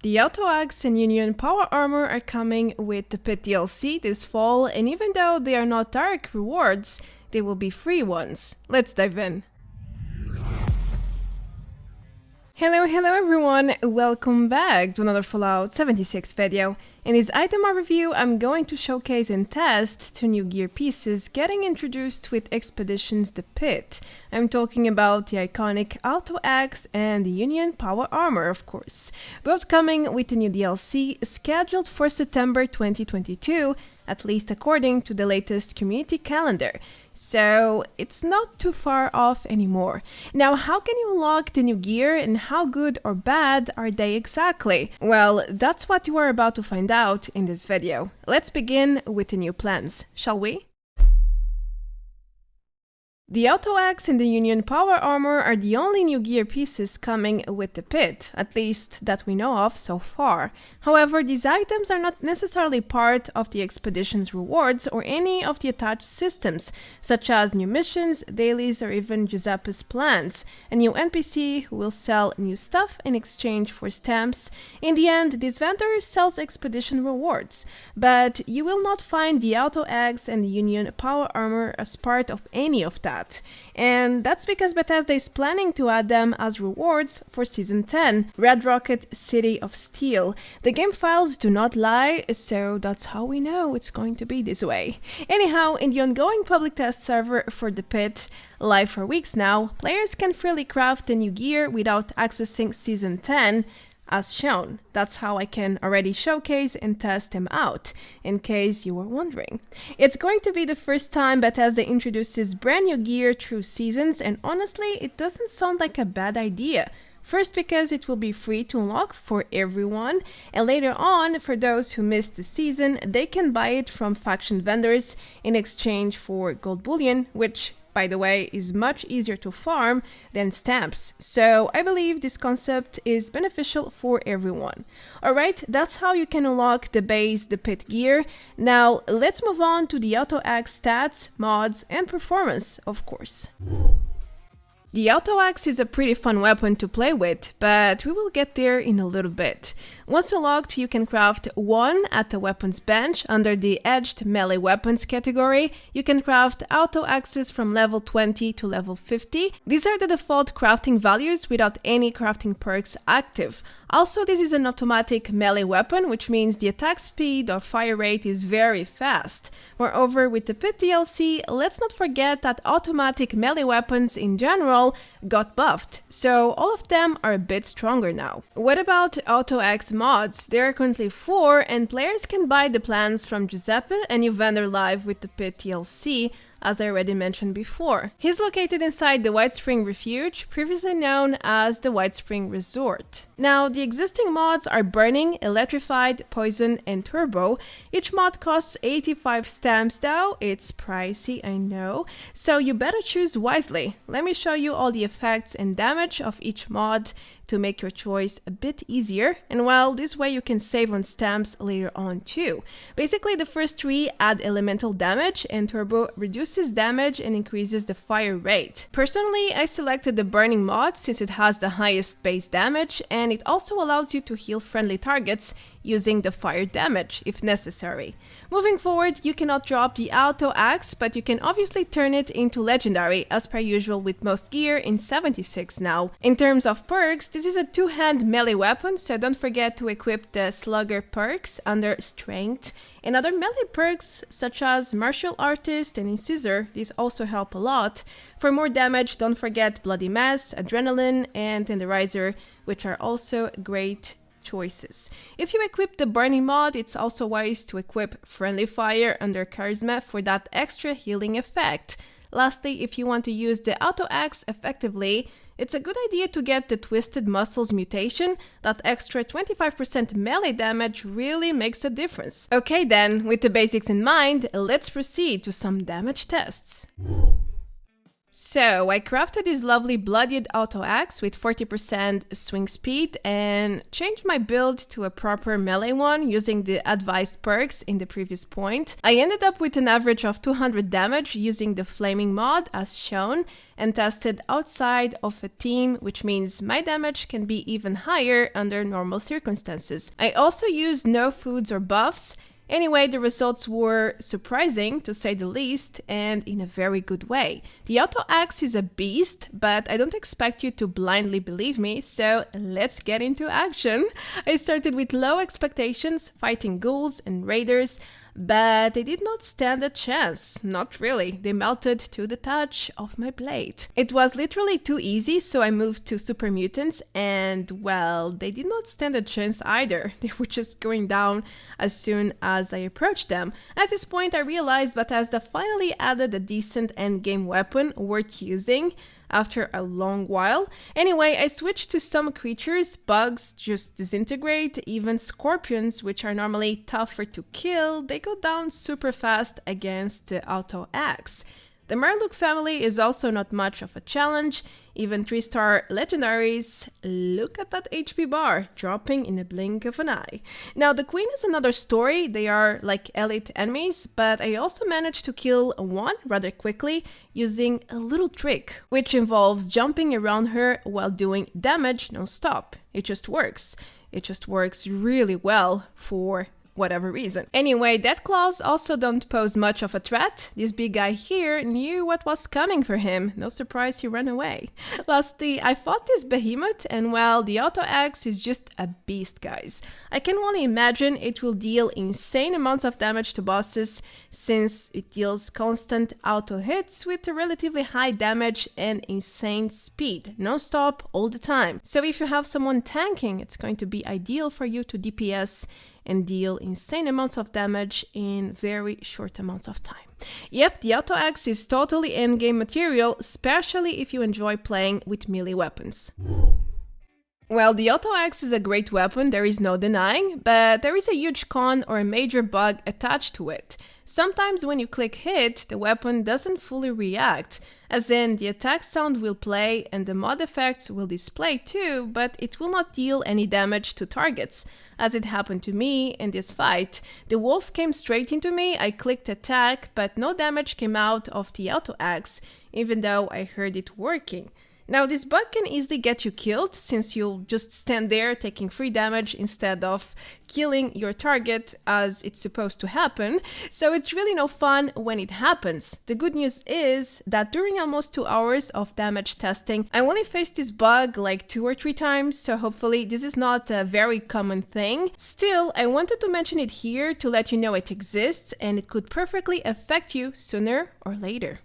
The Auto Axe and Union Power Armor are coming with the Pitt DLC this fall, and even though they are not direct rewards, they will be free ones. Let's dive in. Hello everyone, welcome back to another Fallout 76 video. In this item review, I'm going to showcase and test two new gear pieces getting introduced with Expeditions the Pitt. I'm talking about the iconic Auto Axe and the Union Power Armor, of course. Both coming with a new DLC scheduled for September 2022, at least according to the latest community calendar. So it's not too far off anymore. Now, how can you unlock the new gear and how good or bad are they exactly? Well, that's what you are about to find out in this video. Let's begin with the new plans, shall we? The Auto Axe and the Union Power Armor are the only new gear pieces coming with the Pitt, at least that we know of so far. However, these items are not necessarily part of the Expedition's rewards or any of the attached systems, such as new missions, dailies, or even Giuseppe's plans, a new NPC who will sell new stuff in exchange for stamps. In the end, this vendor sells Expedition rewards, but you will not find the Auto Axe and the Union Power Armor as part of any of that. And that's because Bethesda is planning to add them as rewards for Season 10, Red Rocket City of Steel. The game files do not lie, so that's how we know it's going to be this way. Anyhow, in the ongoing public test server for the Pitt, live for weeks now, players can freely craft the new gear without accessing Season 10, as shown. That's how I can already showcase and test them out, in case you were wondering. It's going to be the first time Bethesda introduces brand new gear through seasons, and honestly, it doesn't sound like a bad idea. First, because it will be free to unlock for everyone, and later on, for those who missed the season, they can buy it from faction vendors in exchange for gold bullion, which, by the way, is much easier to farm than stamps. So I believe this concept is beneficial for everyone. Alright, that's how you can unlock the base, the Pitt gear. Now let's move on to the Auto Axe stats, mods, and performance, of course. The Auto Axe is a pretty fun weapon to play with, but we will get there in a little bit. Once unlocked, you can craft one at the weapons bench under the edged melee weapons category. You can craft auto axes from level 20 to level 50. These are the default crafting values without any crafting perks active. Also, this is an automatic melee weapon, which means the attack speed or fire rate is very fast. Moreover, with the Pitt DLC, let's not forget that automatic melee weapons in general got buffed, so all of them are a bit stronger now. What about Auto Axe mods? There are currently 4, and players can buy the plans from Giuseppe, a new vendor live with the Pitt DLC, as I already mentioned before. He's located inside the White Spring Refuge, previously known as the White Spring Resort. Now, the existing mods are Burning, Electrified, Poison, and Turbo. Each mod costs 85 stamps though. It's pricey, I know, so you better choose wisely. Let me show you all the effects and damage of each mod to make your choice a bit easier, and well, this way you can save on stamps later on too. Basically, the first 3 add elemental damage, and Turbo reduces damage and increases the fire rate. Personally, I selected the Burning mod since it has the highest base damage, and it also allows you to heal friendly targets using the fire damage if necessary. Moving forward, you cannot drop the Auto Axe, but you can obviously turn it into legendary as per usual with most gear in 76 now. In terms of perks, this is a 2-hand melee weapon, so don't forget to equip the Slugger perks under Strength. And other melee perks such as Martial Artist and Incisor, these also help a lot. For more damage, don't forget Bloody Mass, Adrenaline, and Tenderizer, which are also great choices. If you equip the Burning mod, it's also wise to equip Friendly Fire under Charisma for that extra healing effect. Lastly, if you want to use the Auto Axe effectively, it's a good idea to get the Twisted Muscles mutation. That extra 25% melee damage really makes a difference. Okay then, with the basics in mind, let's proceed to some damage tests. So I crafted this lovely Bloodied auto axe with 40% swing speed and changed my build to a proper melee one using the advised perks in the previous point. I ended up with an average of 200 damage using the flaming mod as shown and tested outside of a team, which means my damage can be even higher under normal circumstances. I also used no foods or buffs. Anyway, the results were surprising, to say the least, and in a very good way. The auto axe is a beast, but I don't expect you to blindly believe me, so let's get into action. I started with low expectations, fighting ghouls and raiders, but they did not stand a chance. Not really. They melted to the touch of my blade. It was literally too easy, so I moved to super mutants, and well, they did not stand a chance either. They were just going down as soon as I approached them. At this point, I realized Bethesda finally added a decent endgame weapon worth using after a long while. Anyway, I switched to some creatures. Bugs just disintegrate. Even scorpions, which are normally tougher to kill, they go down super fast against the auto axe. The Murloc family is also not much of a challenge. Even 3-star legendaries, look at that HP bar, dropping in a blink of an eye. Now, the queen is another story. They are like elite enemies, but I also managed to kill one rather quickly using a little trick, which involves jumping around her while doing damage non-stop. It just works. It just works really well for whatever reason. Anyway, death claws also don't pose much of a threat. This big guy here knew what was coming for him. No surprise he ran away. Lastly, I fought this behemoth, and well, the auto axe is just a beast, guys. I can only imagine it will deal insane amounts of damage to bosses since it deals constant auto hits with a relatively high damage and insane speed, non-stop all the time. So if you have someone tanking, it's going to be ideal for you to DPS and deal insane amounts of damage in very short amounts of time. Yep, the auto axe is totally endgame material, especially if you enjoy playing with melee weapons. Well, the auto axe is a great weapon, there is no denying, but there is a huge con or a major bug attached to it. Sometimes when you click hit, the weapon doesn't fully react, as in the attack sound will play and the mod effects will display too, but it will not deal any damage to targets, as it happened to me in this fight. The wolf came straight into me, I clicked attack, but no damage came out of the auto axe, even though I heard it working. Now, this bug can easily get you killed since you'll just stand there taking free damage instead of killing your target as it's supposed to happen, so it's really no fun when it happens. The good news is that during almost 2 hours of damage testing, I only faced this bug like 2 or 3 times, so hopefully this is not a very common thing. Still, I wanted to mention it here to let you know it exists and it could perfectly affect you sooner or later.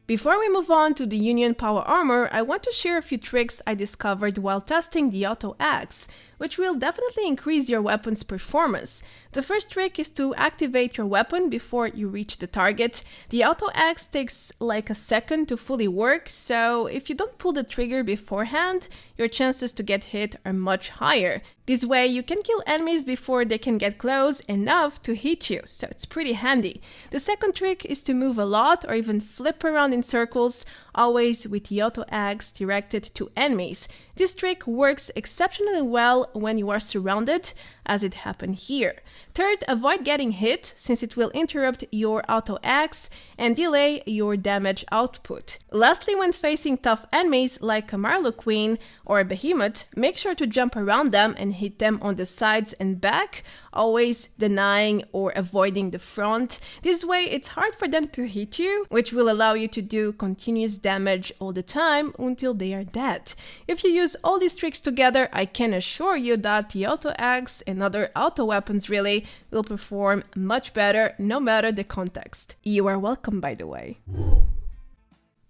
Before we move on to the Union Power Armor, I want to share a few tricks I discovered while testing the auto axe, which will definitely increase your weapon's performance. The first trick is to activate your weapon before you reach the target. The auto axe takes like a second to fully work, so if you don't pull the trigger beforehand, your chances to get hit are much higher. This way you can kill enemies before they can get close enough to hit you, so it's pretty handy. The second trick is to move a lot or even flip around in circles, always with the auto axe directed to enemies. This trick works exceptionally well when you are surrounded, as it happened here. Third, avoid getting hit, since it will interrupt your auto axe and delay your damage output. Lastly, when facing tough enemies like a Murloc Queen or a Behemoth, make sure to jump around them and hit them on the sides and back, always denying or avoiding the front. This way it's hard for them to hit you, which will allow you to do continuous damage all the time until they are dead. If you use all these tricks together, I can assure you that the auto axe and other auto weapons really will perform much better no matter the context. You are welcome, by the way.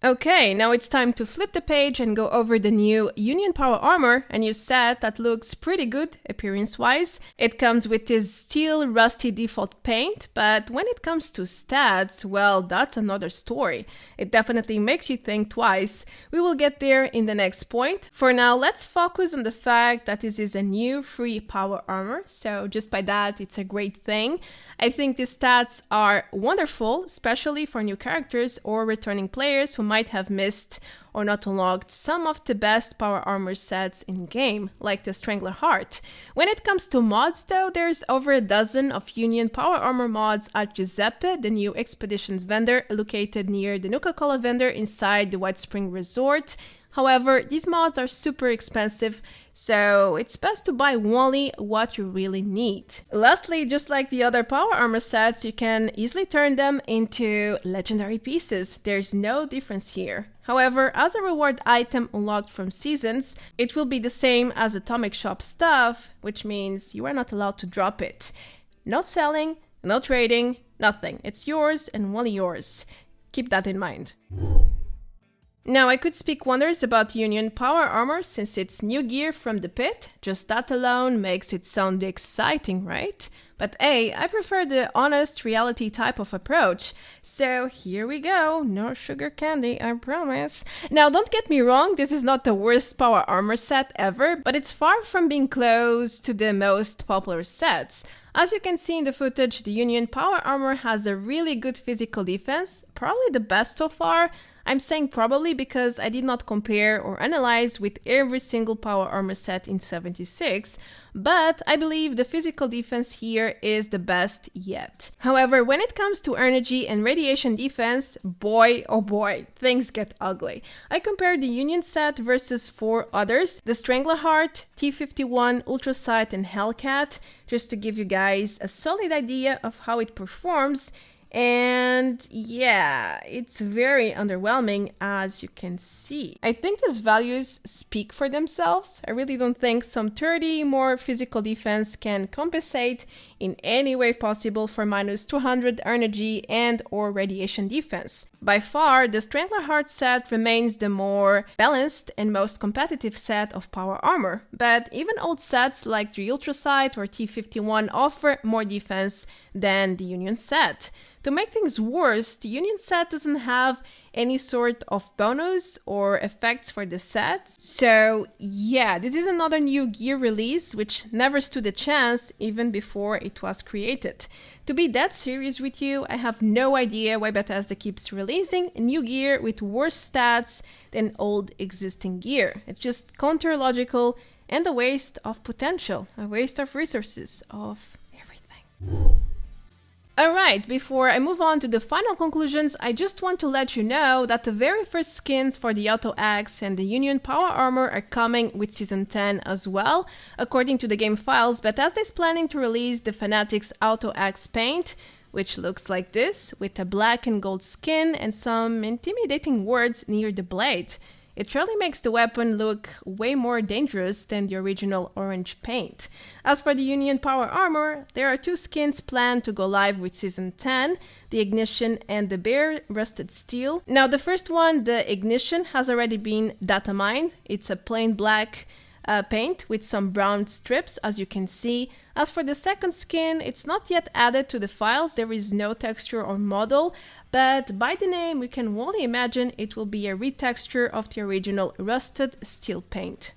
Okay, now it's time to flip the page and go over the new Union Power Armor, a new set that looks pretty good appearance-wise. It comes with this steel rusty default paint, but when it comes to stats, well, that's another story. It definitely makes you think twice. We will get there in the next point. For now, let's focus on the fact that this is a new free power armor, so just by that, it's a great thing. I think these stats are wonderful, especially for new characters or returning players who might have missed or not unlocked some of the best power armor sets in game, like the Strangler Heart. When it comes to mods though, there's over a dozen of Union power armor mods at Giuseppe, the new Expeditions vendor located near the Nuka-Cola vendor inside the White Spring Resort. However, these mods are super expensive, so it's best to buy only what you really need. Lastly, just like the other power armor sets, you can easily turn them into legendary pieces. There's no difference here. However, as a reward item unlocked from seasons, it will be the same as Atomic Shop stuff, which means you are not allowed to drop it. No selling, no trading, nothing. It's yours and only yours. Keep that in mind. Now, I could speak wonders about Union Power Armor since it's new gear from the pit. Just that alone makes it sound exciting, right? But hey, I prefer the honest reality type of approach. So here we go. No sugar candy, I promise. Now, don't get me wrong, this is not the worst power armor set ever, but it's far from being close to the most popular sets. As you can see in the footage, the Union Power Armor has a really good physical defense, probably the best so far. I'm saying probably because I did not compare or analyze with every single power armor set in 76, but I believe the physical defense here is the best yet. However, when it comes to energy and radiation defense, boy oh boy, things get ugly. I compared the Union set versus 4 others, the Strangler Heart, T-51, Ultrasight and Hellcat, just to give you guys a solid idea of how it performs. And yeah, it's very underwhelming as you can see. I think these values speak for themselves. I really don't think some 30 more physical defense can compensate in any way possible for minus 200 energy and or radiation defense. By far, the Strangler Heart set remains the more balanced and most competitive set of power armor, but even old sets like the Ultrasight or T-51 offer more defense than the Union set. To make things worse, the Union set doesn't have any sort of bonus or effects for the set. So yeah, this is another new gear release which never stood a chance even before it was created. To be that serious with you, I have no idea why Bethesda keeps releasing new gear with worse stats than old existing gear. It's just counter-logical and a waste of potential, a waste of resources, of everything. Alright, before I move on to the final conclusions, I just want to let you know that the very first skins for the Auto Axe and the Union Power Armor are coming with Season 10 as well. According to the game files, Bethesda is planning to release the Fanatics Auto Axe paint, which looks like this, with a black and gold skin and some intimidating words near the blade. It surely makes the weapon look way more dangerous than the original orange paint. As for the Union Power Armor, there are 2 skins planned to go live with Season 10, the Ignition and the Bare Rusted Steel. Now the first one, the Ignition, has already been data mined. It's a plain black paint with some brown strips, as you can see. As for the second skin, it's not yet added to the files, there is no texture or model, but by the name we can only imagine it will be a retexture of the original rusted steel paint.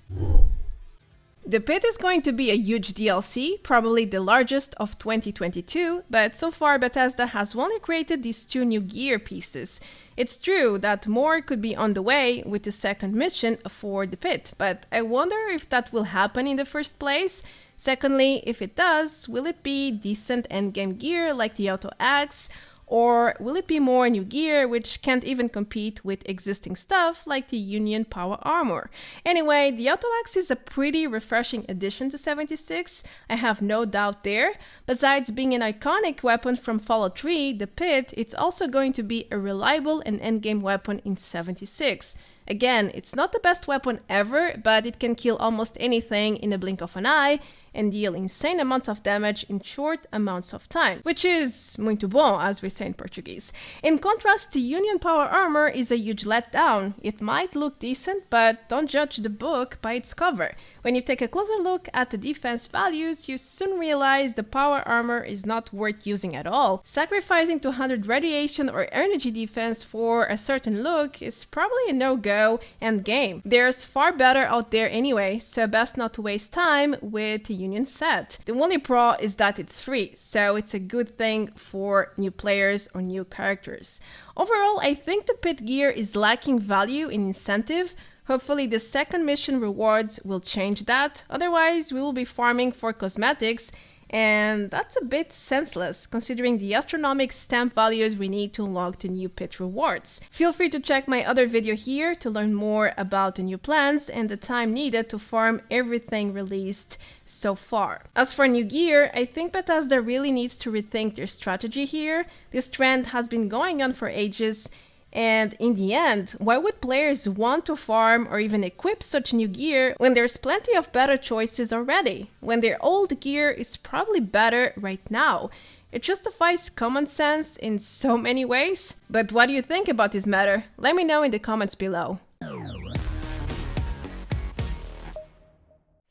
The Pit is going to be a huge DLC, probably the largest of 2022, but so far Bethesda has only created these 2 new gear pieces. It's true that more could be on the way with the second mission for the Pit, but I wonder if that will happen in the first place. Secondly, if it does, will it be decent endgame gear like the Auto Axe, or will it be more new gear which can't even compete with existing stuff like the Union Power Armor? Anyway, the Auto Axe is a pretty refreshing addition to 76, I have no doubt there. Besides being an iconic weapon from Fallout 3, the Pit, it's also going to be a reliable and endgame weapon in 76. Again, it's not the best weapon ever, but it can kill almost anything in a blink of an eye, and deal insane amounts of damage in short amounts of time, which is muito bom, as we say in Portuguese. In contrast, the Union Power Armor is a huge letdown. It might look decent, but don't judge the book by its cover. When you take a closer look at the defense values, you soon realize the Power Armor is not worth using at all. Sacrificing 200 radiation or energy defense for a certain look is probably a no-go end game. There's far better out there anyway, so best not to waste time with the Union set. The only pro is that it's free, so it's a good thing for new players or new characters. Overall, I think the Pitt gear is lacking value in incentive. Hopefully the second mission rewards will change that, otherwise we will be farming for cosmetics, and that's a bit senseless considering the astronomical stamp values we need to unlock the new Pitt rewards. Feel free to check my other video here to learn more about the new plans and the time needed to farm everything released so far. As for new gear, I think Bethesda really needs to rethink their strategy here. This trend has been going on for ages, and in the end, why would players want to farm or even equip such new gear when there's plenty of better choices already, when their old gear is probably better right now? It justifies common sense in so many ways. But what do you think about this matter? Let me know in the comments below.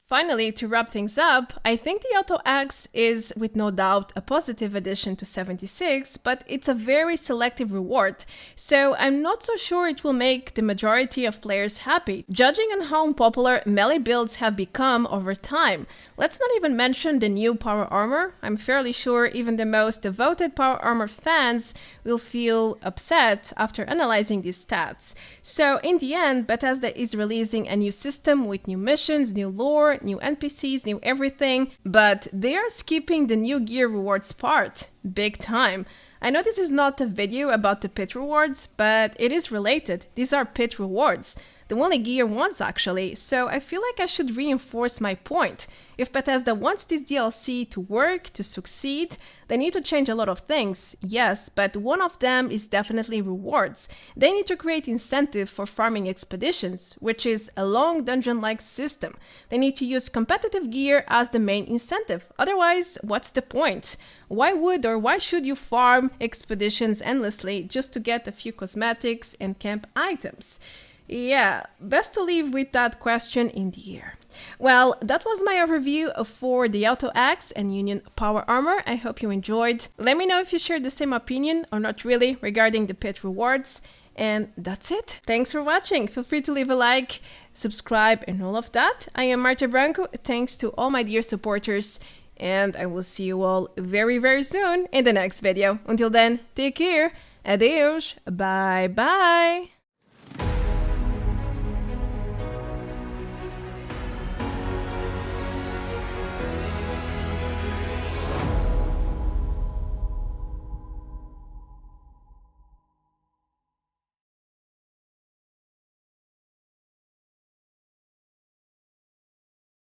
Finally, to wrap things up, I think the Auto Axe is with no doubt a positive addition to 76, but it's a very selective reward, so I'm not so sure it will make the majority of players happy, judging on how unpopular melee builds have become over time. Let's not even mention the new Power Armor. I'm fairly sure even the most devoted Power Armor fans will feel upset after analyzing these stats. So in the end, Bethesda is releasing a new system with new missions, new lore, new NPCs, new everything, but they are skipping the new gear rewards part. Big time. I know this is not a video about the Pitt rewards, but it is related. These are Pitt rewards. The only gear ones actually, so I feel like I should reinforce my point. If Bethesda wants this DLC to work, to succeed, they need to change a lot of things, yes, but one of them is definitely rewards. They need to create incentive for farming expeditions, which is a long dungeon-like system. They need to use competitive gear as the main incentive, otherwise, what's the point? Why would or why should you farm expeditions endlessly just to get a few cosmetics and camp items? Yeah, best to leave with that question in the air. Well, that was my overview for the Auto Axe and Union Power Armor. I hope you enjoyed. Let me know if you share the same opinion or not really regarding the Pitt rewards. And that's it. Thanks for watching. Feel free to leave a like, subscribe, and all of that. I am Marta Branco. Thanks to all my dear supporters. And I will see you all very, very soon in the next video. Until then, take care. Adeus. Bye bye.